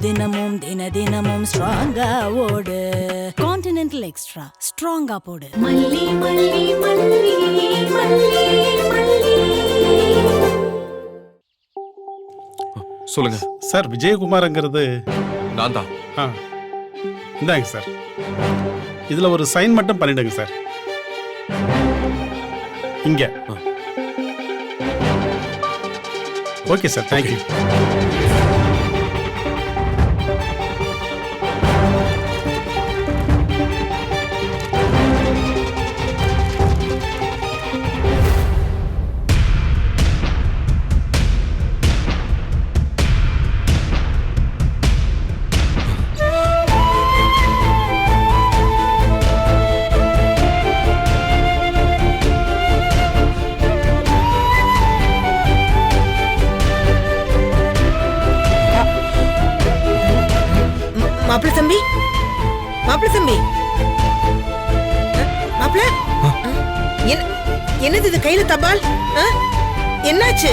தினமும் தினமும் ஸ்ட்ராங்கா ஓடு. கான்டினென்டல் எக்ஸ்ட்ரா ஸ்ட்ராங்கா போடு. மல்லி மல்லி மல்லி மல்லி மல்லி. சொல்லுங்க சார். விஜயகுமார்ங்கிறது நான் தான். இந்தாங்க சார். இதுல ஒரு சைன் மட்டும் பண்ணிடுங்க சார். இங்க. Okay sir, thank you. மாப்பிள்ள தம்பி, மாப்பிள்ள தம்பி, மாப்பிள்ள என்னது இது கையில தபால்? என்னாச்சு?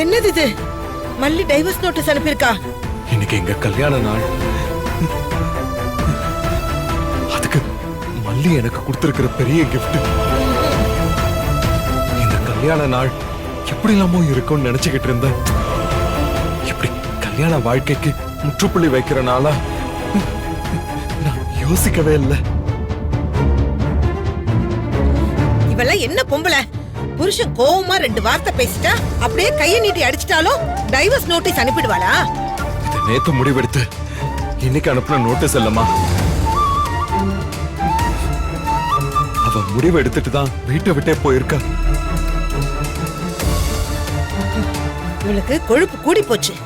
என்னது இது? மல்லி டைவர்ஸ் நோட்டீஸ் அனுப்பியிருக்கா? இன்னைக்கு எங்க கல்யாண நாள். அதுக்கு மல்லி எனக்கு கொடுத்திருக்கிற பெரிய கிஃப்ட். இந்த கல்யாண நாள் எப்படி இல்லாமோ இருக்கும்னு நினைச்சுக்கிட்டு இருந்தேன். இப்படி கல்யாண வாழ்க்கைக்கு முற்றுப்புள்ளி வைக்கிற நாளா நான் யோசிக்கவே இல்லை. இவெல்லாம் என்ன பொம்பளை? புருஷன் கோவமா 2 வார்த்தை பேசிட்டா அப்படியே கையை நீட்டி அடிச்சிட்டாலும் டைவர்ஸ் நோட்டீஸ் அனுப்பிடுவாளா? இதை நேத்து முடிவெடுத்து இன்னைக்கு அனுப்பின நோட்டீஸ் இல்லம்மா. அவ முடிவு எடுத்துட்டு தான் வீட்டை விட்டே போயிருக்கா. இவளுக்கு கொழுப்பு கூடி போச்சு.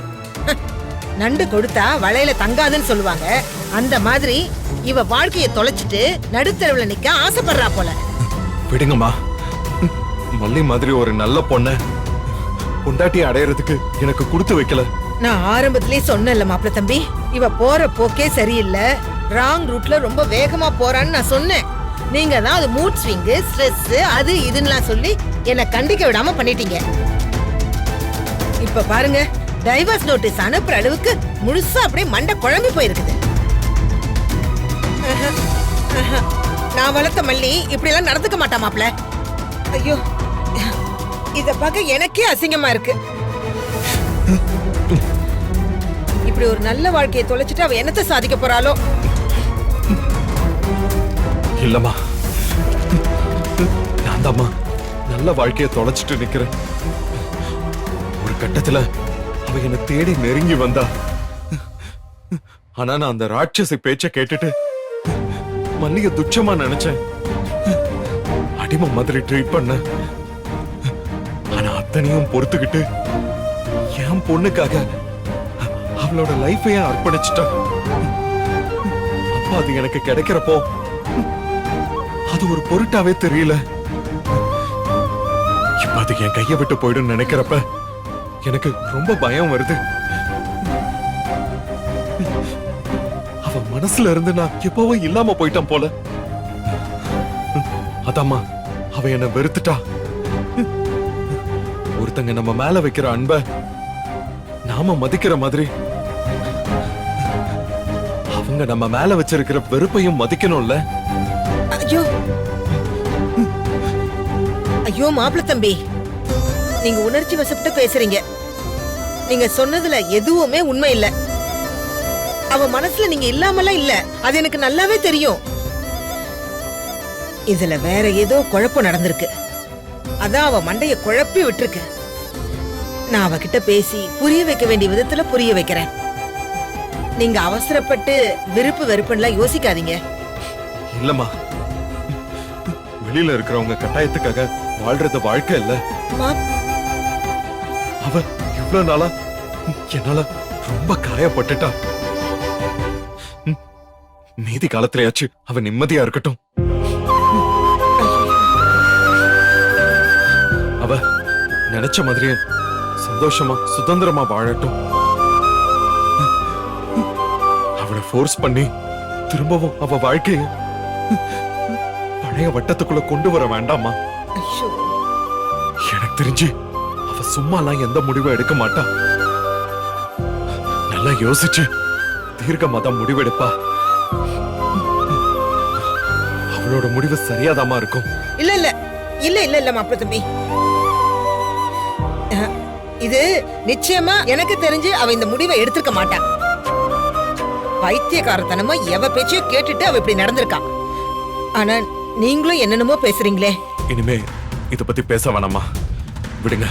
நண்டு கொடுத்தா வளையல தங்காதுன்னு சொல்லுவாங்க. அந்த மாதிரி இவ வாழ்க்கைய தொலைச்சிட்டு நடுத்தரவுல நிக்க ஆசைப்படுறா போல. விடுங்கம்மா. மல்லி மாதிரி ஒரு நல்ல பொண்ண பொண்டாட்டி அடையறதுக்கு எனக்கு கொடுத்து வைக்கல. நான் ஆரம்பத்திலே சொன்னேன்ல மாப்பிள்ள தம்பி, இவ போற போக்கே சரியில்லை, ராங் ரூட்ல ரொம்ப வேகமா போறான்னு நான் சொன்னேன். நீங்க தான் அது மூட் ஸ்விங், ஸ்ட்ரெஸ், அது இதுன்னு சொல்லி என்ன கண்டிக்க விடாம பண்ணிட்டீங்க. இப்ப பாருங்க, டைவர்ஸ் நோட்டீஸ் அனுப்புற அளவுக்கு முழுசா அப்படியே மண்டை குழம்பி போயிருக்குது. நான் வளர்த்த மல்லி இப்படி எல்லாம் நடந்துக்க மாட்டா மாப்பிள்ள. ஐயோ, இத பார்க்க எனக்கே அசிங்கமா இருக்கு. இப்படி ஒரு நல்ல வாழ்க்கையை தொலைச்சிட்டு அவ என்னத்தை சாதிக்க போறாளோ? இல்லம்மா, நான் தாம்மா நல்ல வாழ்க்கையை தொலைச்சிட்டு நிக்கிறேன். ஒரு கட்டத்துல அவ என்ன தேடி நெருங்கி வந்தா. ஆனா நான் அந்த ராட்சசி பேச்ச கேட்டுட்டு மல்லிகை துச்சமா நினைச்சேன். அடிமை மாதிரி ட்ரீட் பண்ண. ஆனா அத்தனையும் பொறுத்துக்கிட்டு என் பொண்ணுக்காக அவளோட லைஃபையே அர்ப்பணிச்சிட்டா. அப்பா அது எனக்கு கிடைக்கிறப்போ அது ஒரு பொருட்டாவே தெரியல. இப்ப அது என் கையை விட்டு போயிடும் நினைக்கிறப்ப எனக்கு ரொம்ப பயம் வருது. அவ மனசுல இருந்து நான் எப்பவோ இல்லாம போயிட்டான் போல. அதாம்மா அவ என்ன வெறுத்துட்டா. ஒருத்தங்க நம்ம மேல வைக்கிற அன்ப நாம மதிக்கிற மாதிரி அவங்க நம்ம மேல வச்சிருக்கிற வெறுப்பையும் மதிக்கணும்ல. ஐயோ ஐயோ மாப்பிள்ள தம்பி, நீங்க உணர்ச்சி வசப்பட்டு பேசுறீங்க. நீங்க சொன்னதுல எதுவுமே உண்மை இல்ல. அவ மனசுல நீங்க இல்லாமலாம் இல்ல, அது எனக்கு நல்லாவே தெரியும். இதுல வேற ஏதோ குழப்பம் நடந்திருக்கு. அதான் அவ மண்டைய குழப்பி விட்டுருக்கு. நான் அவகிட்ட பேசி புரிய வைக்க வேண்டிய விதத்துல புரிய வைக்கிறேன். நீங்க அவசரப்பட்டு விருப்பு வெறுப்புலாம் யோசிக்காதீங்க. இல்லம்மா, வெளியில இருக்கிறவங்க கட்டாயத்துக்காக வாழ்றது வாழ்க்கை இல்ல. அவ இவ்வளவு நாளா என்னால ரொம்ப காயப்பட்டுட்டா. மீதி காலத்திலயாச்சு அவ நிம்மதியா இருக்கட்டும். அவ நினைச்ச மாதிரியே சந்தோஷமா சுதந்திரமா வாழட்டும். அவளை ஃபோர்ஸ் பண்ணி திரும்பவும் அவ வாழ்க்கைய பழைய வட்டத்துக்குள்ள கொண்டு வர வேண்டாமா? ஐயோ, எனக்கு தெரிஞ்சு அவ சும்மாலாம் எந்த முடிவும் எடுக்க மாட்டா. நல்லா யோசிச்சு தீர்க்கமா தான் முடிவெடுப்பா. அவளோட முடிவு சரியாதாமா இருக்கும். இல்ல இல்ல இல்ல இல்ல இல்ல மாப்பிள்ள தம்பி, இது நிச்சயமா எனக்கு தெரிஞ்சு அவ இந்த முடிவை எடுத்திருக்க மாட்டா. பைத்தியக்காரத்தனமா எவ பேச்சையும் கேட்டுட்டு அவ இப்படி நடந்திருக்கா. ஆனா நீங்களும் என்னென்னமோ பேசுறீங்களே. இனிமே இத பத்தி பேச வேணாமா, விடுங்க.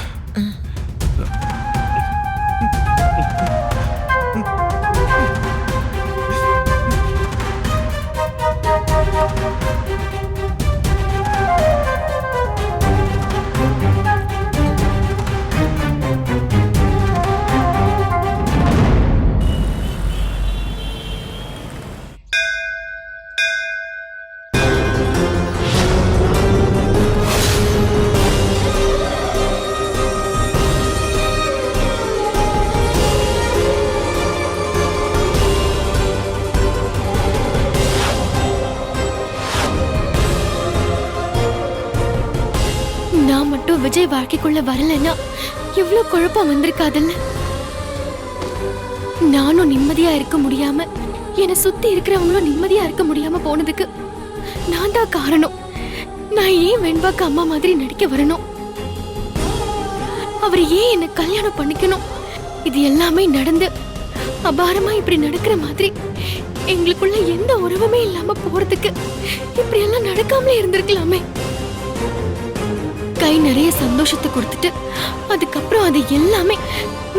நான் மட்டும் விஜய் வாழ்க்கைக்குள்ள வரலன்னா எவ்வளவு குழப்பம் வந்திருக்காதுல்ல. நானும் நிம்மதியா இருக்க முடியாம என்னை சுத்தி இருக்கிறவங்களும் நிம்மதியா இருக்க முடியாம போனதுக்கு நான் தான் காரணம். நான் ஏன் வெண்பாக்கு அம்மா மாதிரி நடிக்க வரணும்? அவர் ஏன் என்ன கல்யாணம் பண்ணிக்கணும்? இது எல்லாமே நடந்து அபாரமா இப்படி நடக்கிற மாதிரி எங்களுக்குள்ள எந்த உறவுமே இல்லாம போறதுக்கு இப்படி எல்லாம் நடக்காமலே இருந்திருக்கலாமே. கை நிறைய சந்தோஷத்தை கொடுத்துட்டு அதுக்கப்புறம் அது எல்லாமே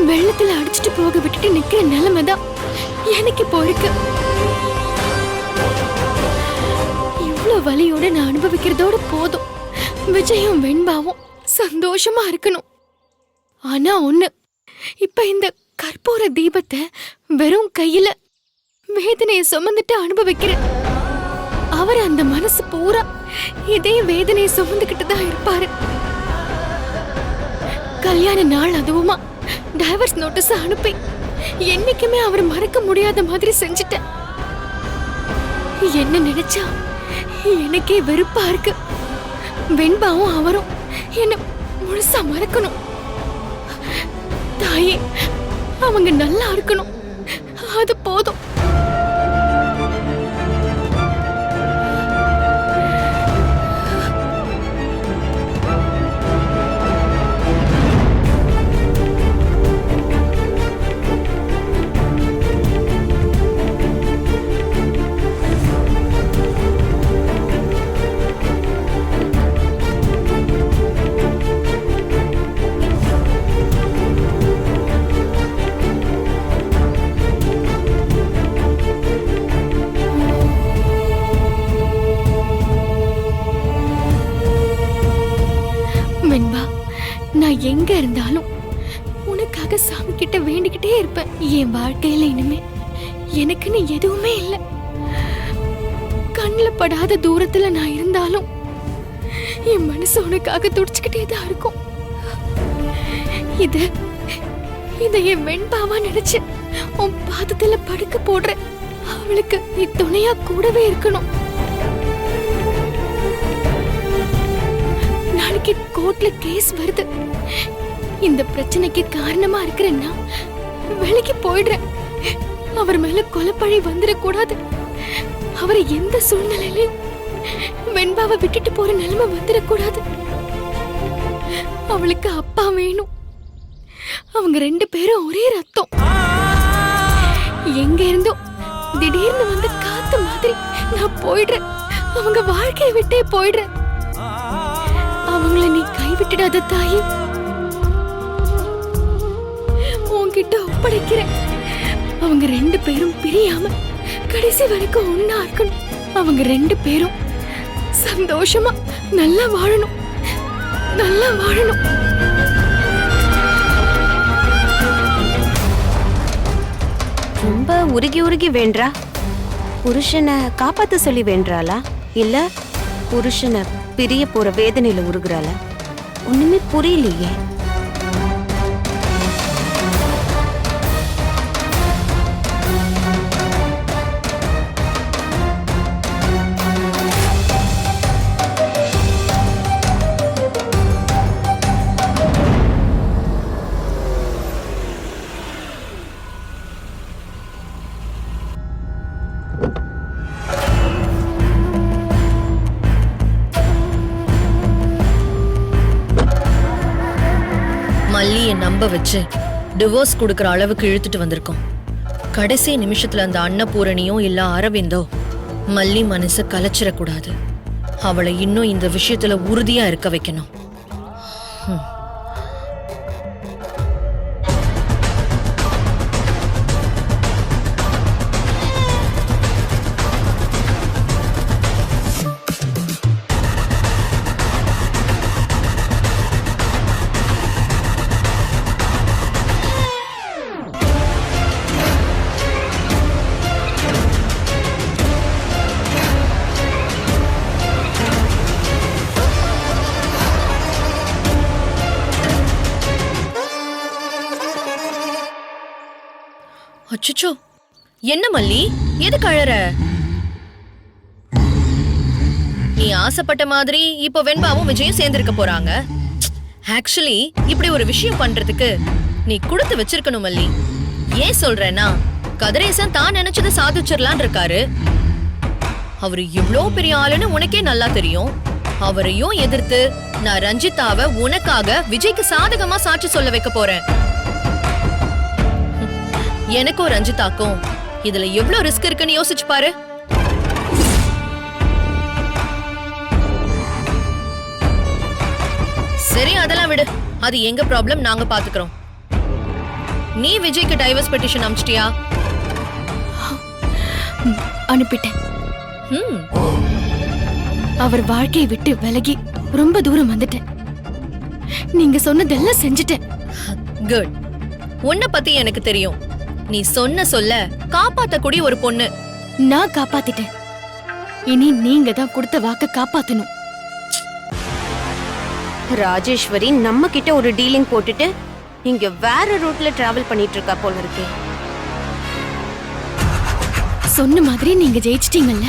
வெள்ளத்துல அடிச்சுட்டு போக விட்டுட்டு நிக்கிற நிலைமைதான் எனக்கு இப்போ இருக்கு. இவ்வளவு வலியோட நான் அனுபவிக்கிறதோட போதும். விஜயும் வெண்பாவும் சந்தோஷமா இருக்கணும். ஆனா ஒண்ணு, இப்ப இந்த கற்பூர தீபத்தை வெறும் கையில வேதனையை சுமந்துட்டு அனுபவிக்கிறேன். அவர் அந்த மனசு பூரா இதே வேதனையை சுமந்துக்கிட்டு தான் இருப்பாரு. கல்யாண நாள் அதுவுமா டைவர்ஸ் நோட்டீஸ் அனுப்பி என்னைக்குமே அவர் மறக்க முடியாத மாதிரி செஞ்சுட்டேன். என்ன நினைச்சா எனக்கே வெறுப்பா இருக்கு. வெண்பாவும் அவரும் என்ன முழுசா மறக்கணும். தாயே, அவங்க நல்லா இருக்கணும், அது போதும். வெண்பா, நான் எங்க இருந்தாலும் உனக்காக சாமி கிட்ட வேண்டிக்கிட்டே இருப்பேன். என் வாழ்க்கையில இனிமே எனக்குன்னு எதுவுமே இல்லை. கண்ணுல படாத தூரத்துல நான் இருந்தாலும் என் மனசு உனக்காக துடிச்சுக்கிட்டே தான் இருக்கும். இத என் வெண்பாவா நினைச்சு உன் பாதத்துல படுக்க போடுறேன். அவளுக்கு நீ துணையா கூடவே இருக்கணும். நாளைக்கு கோர்ட்ல கேஸ் வருது. இந்த பிரச்சனைக்கு காரணமா இருக்கிறேன்னா வேலைக்கு போயிடுறேன். அவர் மேல கொலைப்பழி வந்துடக்கூடாது. அவரை எந்த சூழ்நிலையிலும் வெண்பாவை விட்டுட்டு போற நிலைமை வந்துடக்கூடாது. அவளுக்கு அப்பா வேணும். அவங்க 2 பேரும் ஒரே ரத்தம். எங்க இருந்தோ திடீர்னு வந்து காத்து மாதிரி நான் போயிடுறேன். அவங்க வாழ்க்கையை விட்டே போயிடுறேன். அவங்கள நீ கைவிட்டுடாத தாயி. உன்கிட்ட ஒப்படைக்கிறேன். அவங்க 2 பேரும் பிரியாம கடைசி வரைக்கும் ஒண்ணா இருக்கணும். அவங்க 2 பேரும் சந்தோஷமா நல்லா வாழணும், நல்லா வாழணும். ரொம்ப உருகி உருகி வேண்டா. புருஷனை காப்பாத்த சொல்லி வேண்டாளா இல்ல புருஷனை பிரிய போற வேதனையில உருகுறாளா ஒண்ணுமே புரியலையே. மல்லியை நம்ப வச்சு டிவோர்ஸ் கொடுக்கற அளவுக்கு இழுத்துட்டு வந்திருக்கோம். கடைசி நிமிஷத்துல அந்த அன்னபூரணியும் இல்ல அரவிந்தோ மல்லி மனசை கலைச்சிடக்கூடாது. அவளை இன்னும் இந்த விஷயத்துல உறுதியா இருக்க வைக்கணும். அச்சச்சோ, என்ன மல்லி, எதுக்கு அழற? நீ ஆசைப்பட்ட மாதிரி இப்போ வெண்பாவும் விஜயும் சேர்ந்திருக்க போறாங்க. ஆக்சுவலி இப்படி ஒரு விஷயம் பண்றதுக்கு நீ கொடுத்து வச்சிருக்கணும் மல்லி. ஏன் சொல்றேன்னா, கதிரேசன் தான் நினைச்சதை சாதிச்சிடலான் இருக்காரு. அவரு இவ்ளோ பெரிய ஆளுன்னு உனக்கே நல்லா தெரியும். அவரையும் எதிர்த்து நான் ரஞ்சிதாவை உனக்காக விஜய்க்கு சாதகமா சாட்சி சொல்ல வைக்க போறேன். எனக்கும் ரஞ்சிதாக்கும் இதுல எவ்வளவு ரிஸ்க் இருக்குன்னு யோசிச்சு பாரு. சரி, அதெல்லாம் விடு. அது எங்க ப்ராப்ளம், நாங்க பாத்துக்கிறோம். நீ விஜய்க்கு டைவர்ஸ் பெட்டிஷன் அனுப்பிச்சிட்டியா? அனுப்பிட்டேன். அவர் வாழ்க்கையை விட்டு விலகி ரொம்ப தூரம் வந்துட்டேன். நீங்க சொன்னதெல்லாம் செஞ்சுட்டேன். குட். உன்னை பத்தி எனக்கு தெரியும். நீ சொன்ன சொல்ல காப்பாத்தக்கூடிய ஒரு பொண்ணு. நான் காப்பாத்திட்டேன். இனி நீங்க தான் கொடுத்த வாக்க காப்பாத்தணும். ராஜேஸ்வரி நம்ம கிட்ட ஒரு டீலிங் போட்டுட்டு இங்க வேற ரூட்ல டிராவல் பண்ணிட்டு இருக்கா போல இருக்கே. சொன்ன மாதிரி நீங்க ஜெயிச்சிட்டீங்கல்ல?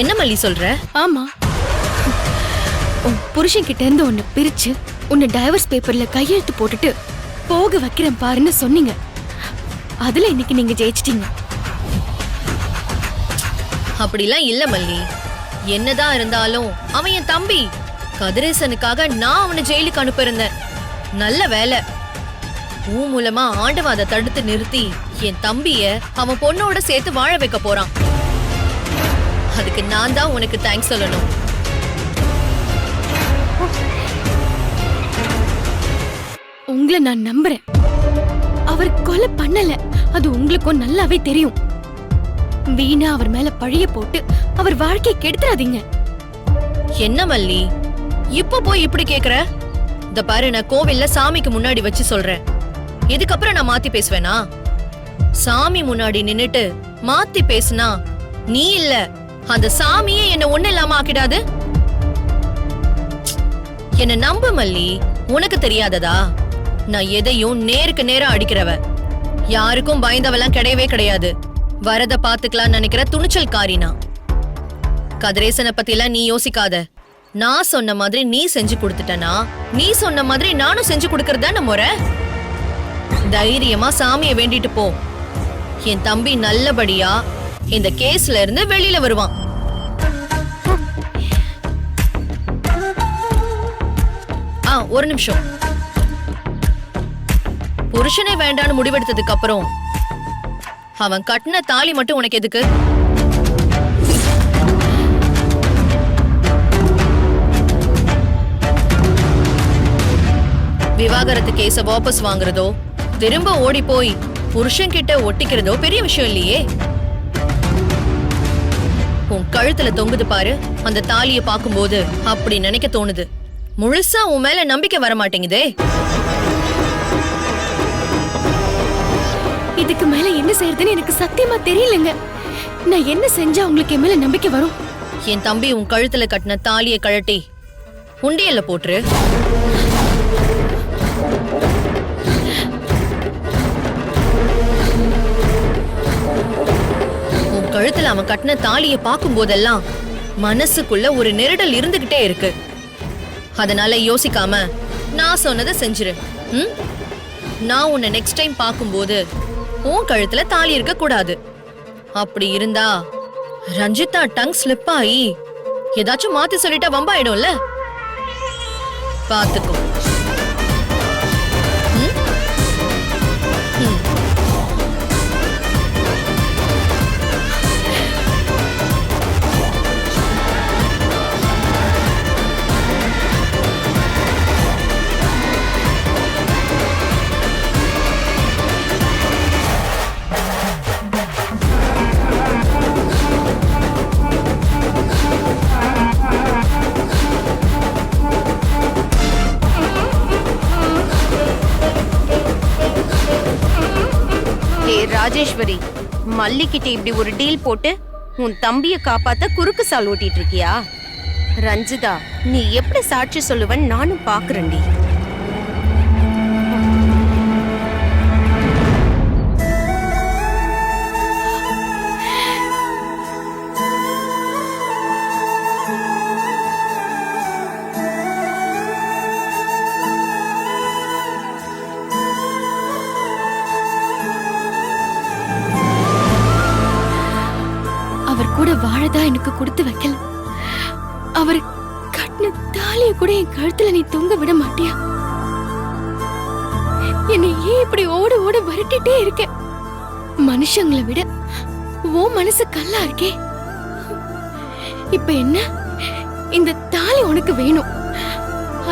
என்ன மல்லி சொல்ற? ஆமா, உன் புருஷன் கிட்ட இருந்து உன்னை பிரிச்சு உன்னை டைவர்ஸ் பேப்பர்ல கையெழுத்து போட்டுட்டு போக வைக்கிறேன் பாருன்னு சொன்னீங்க. அதுல இன்னைக்கு நீங்க ஜெயிச்சிட்டீங்க. அப்படிலாம் இல்ல மல்லி. என்னதான் இருந்தாலும் அவன் என் தம்பி. கதிரேசனுக்காக நான் அவனை ஜெயிலுக்கு அனுப்பியிருந்தேன். நல்ல வேலை, உன் மூலமா ஆண்டவன் அதை தடுத்து நிறுத்தி என் தம்பிய அவன் பொண்ணோட சேர்த்து வாழ வைக்க போறான். அதுக்கு நான் தான் உனக்கு தேங்க்ஸ் சொல்லணும். உங்களை நான் நம்புறேன். அவர் கொலை பண்ணல, அது உங்களுக்கும் நல்லாவே தெரியும். வீணா அவர் மேல பழிய போட்டு அவர் வாழ்க்கையை கெடுத்துறாதீங்க. என்ன மல்லி, இப்ப போய் இப்படி கேக்குற? இந்த பாரு, நான் கோவில்ல சாமிக்கு முன்னாடி வச்சு சொல்றேன். இதுக்கப்புறம் நான் மாத்தி பேசுவேனா? சாமி முன்னாடி நின்னுட்டு மாத்தி பேசுனா நீ இல்ல, அந்த சாமியே என்ன ஒண்ணு இல்லாம ஆக்கிடாது. என்ன நம்பு மல்லி. உனக்கு தெரியாததா? நான் எதையும் நேருக்கு நேரா அடிக்கிறவ. யாருக்கும் பயந்தவெல்லாம் கிடையவே கிடையாது. வரத பாத்துக்கலாம் நினைக்கிற துணிச்சல் காரினா. கதிரேசனை பத்தி எல்லாம் நீ யோசிக்காத. நான் சொன்ன மாதிரி நீ செஞ்சு கொடுத்துட்டனா, நீ சொன்ன மாதிரி நானும் செஞ்சு கொடுக்கறதா முறை. தைரியமா சாமியை வேண்டிட்டு போ. என் தம்பி நல்லபடியா இந்த கேஸ்ல இருந்து வெளியில வருவான். ஒரு நிமிஷம். புருஷனை வேண்டான்னு முடிவெடுத்ததுக்கு அப்புறம் அவன் கட்டின தாலி மட்டும் உனக்கு எதுக்கு? விவாகரத்து கேஸ வாபஸ் வாங்குறதோ திரும்ப ஓடி போய் புருஷன் கிட்ட ஒட்டிக்கிறதோ பெரிய விஷயம் இல்லையே. உன் கழுத்துல தொங்குது பாரு அந்த தாலியை பார்க்கும்போது அப்படி நினைக்க தோணுது. முழுசா உன் மேல நம்பிக்கை வர மாட்டேங்குதே. இது இதுக்கு மேல என்ன செய்யறதுன்னு எனக்கு சத்தியமா தெரியலங்க. நான் என்ன செஞ்சா உங்களுக்கு என் மேல நம்பிக்கை வரும்? என் தம்பி உன் கழுத்துல கட்டின தாலியை கழட்டி உண்டியல்ல போட்டுரு. உன் கழுத்துல அவன் கட்டின தாலியை பார்க்கும் போதெல்லாம் மனசுக்குள்ள ஒரு நெருடல் இருந்துகிட்டே இருக்கு. அதனால யோசிக்காம நான் சொன்னதை செஞ்சிரு. நான் உன்னை நெக்ஸ்ட் டைம் பார்க்கும்போது உன் கழுத்துல தாலி இருக்க கூடாது. அப்படி இருந்தா ரஞ்சிதா டங் ஸ்லிப் ஆகி ஏதாச்சும் மாத்தி சொல்லிட்டா வம்பாயிடும்ல. பாத்துக்கோ. ராஜேஸ்வரி, மல்லிகிட்ட இப்படி ஒரு டீல் போட்டு உன் தம்பிய காப்பாத்த குறுக்கு சால் ஓட்டிட்டு இருக்கியா? ரஞ்சிதா, நீ எப்படி சாட்சி சொல்லுவன் நானும் பாக்குறேன்டி. கூட வாழதான் எனக்கு கொடுத்து வைக்கல. அவர் கட்டின தாலிய கூட என் கழுத்துல நீ தொங்க விட மாட்டியா? என்னை ஏன் இப்படி ஓட ஓட விரட்டிட்டே இருக்க? மனுஷங்களை விட ஓ மனசு கல்லா இருக்கே. இப்ப என்ன, இந்த தாலி உனக்கு வேணும்,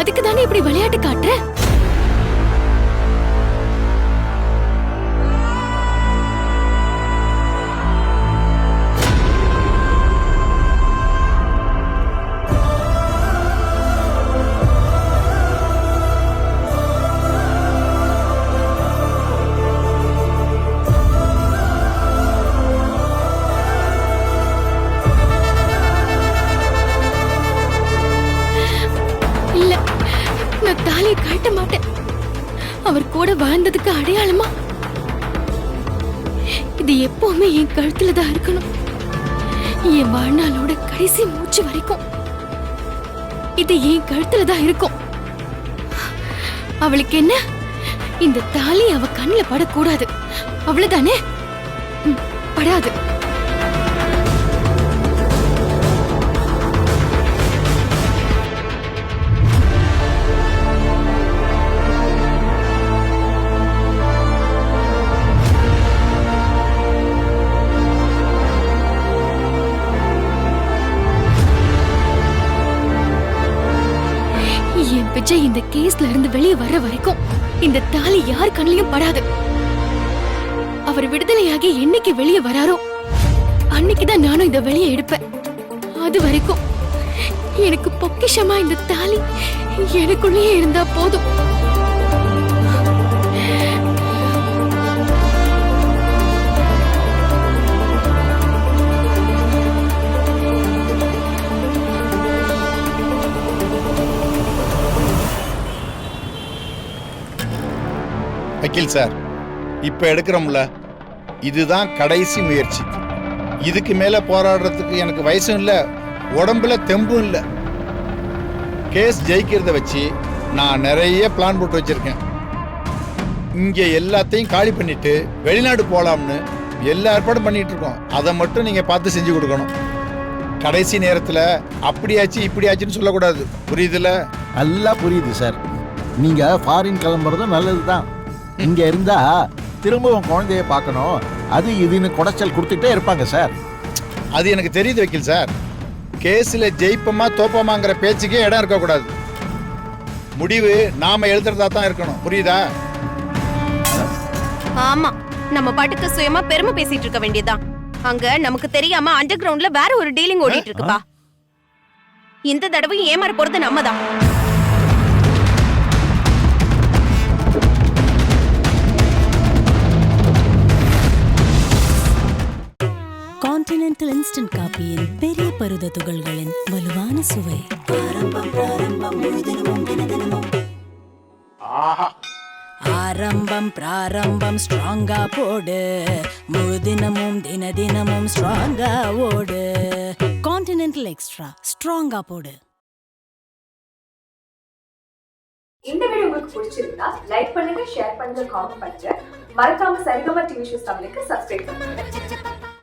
அதுக்கு தானே இப்படி விளையாட்டு காட்டுற? கட்ட மாட்டேன். அவர் கூட வாழ்ந்ததுக்கு அடையாளமா இது எப்பவுமே என் கழுத்துல தான் இருக்கணும். என் வாழ்நாளோட கடைசி மூச்சு வரைக்கும் இது என் கழுத்துல தான் இருக்கும். அவளுக்கு என்ன, இந்த தாலி அவ கண்ணுல படக்கூடாது, அவ்வளவுதானே? படாது. விஜய் இந்த கேஸ்ல இருந்து வெளியே வர்ற வரைக்கும் இந்த தாலி யார் கண்ணிலையும் படாது. அவர் விடுதலையாகி என்னைக்கு வெளியே வராரோ அன்னைக்குதான் நானும் இத வெளியே எடுப்பேன். அது வரைக்கும் எனக்கு பொக்கிஷமா இந்த தாலி எனக்குள்ளேயே இருந்தா போதும். வக்கீல் சார், இப்ப எடுக்கிறோம்ல, இதுதான் கடைசி முயற்சி. இதுக்கு மேல போராடுறதுக்கு எனக்கு வயசும் இல்ல, உடம்புல தெம்பும் இல்ல. கேஸ் ஜெயிக்கிறத வச்சு நான் நிறைய பிளான் போட்டு வச்சிருக்கேன். இங்க எல்லாத்தையும் காலி பண்ணிட்டு வெளிநாடு போலாம்னு எல்லா ஏற்பாடும் பண்ணிட்டு இருக்கோம். அதை மட்டும் நீங்க பார்த்து செஞ்சு கொடுக்கணும். கடைசி நேரத்துல அப்படியாச்சு இப்படியாச்சுன்னு சொல்லக்கூடாது. புரியுதுல? நல்லா புரியுது சார். நீங்க ஃபாரின் கிளம்புறதும் நல்லதுதான். இங்க இருந்தா திரும்பவும் குழந்தைய பார்க்கணும், அது இதுன்னு குடைச்சல் கொடுத்துட்டே இருப்பாங்க சார். அது எனக்கு தெரியுது வக்கீல் சார். கேஸ்ல ஜெயிப்பமா தோப்பமாங்கிற பேச்சுக்கே இடம் இருக்கக்கூடாது. முடிவு நாம எழுதுறதா தான் இருக்கணும். புரியுதா? ஆமா, நம்ம பாட்டுக்கு சுயமா பெருமை பேசிட்டு இருக்க வேண்டியதான். அங்க நமக்கு தெரியாம அண்டர் கிரவுண்ட்ல வேற ஒரு டீலிங் ஓடிட்டு இருக்குப்பா. இந்த தடவை ஏமாற போறது நம்ம தான். கான்டினென்டல் இன்ஸ்டன்ட் காபியின் பெரிய பருத துகள்களின் வலுவான சுவை. ஆரம்பம் பிராரம்பம் முழுதினமும் தினதினமும். ஆரம்பம் பிராரம்பம் ஸ்ட்ராங்கா போடு, முழுதினமும் தினதினமும் ஸ்ட்ராங்கா ஓடு. கான்டினென்டல் எக்ஸ்ட்ரா ஸ்ட்ராங்கா போடு. இந்த வீடியோ உங்களுக்கு பிடிச்சிருந்தா லைக் பண்ணுங்க, ஷேர் பண்ணுங்க, காமெண்ட் பண்ணுங்க. மறக்காம சரிகமா டிவி ஷோஸ் தமிழுக்கு சப்ஸ்கிரைப் பண்ணுங்க.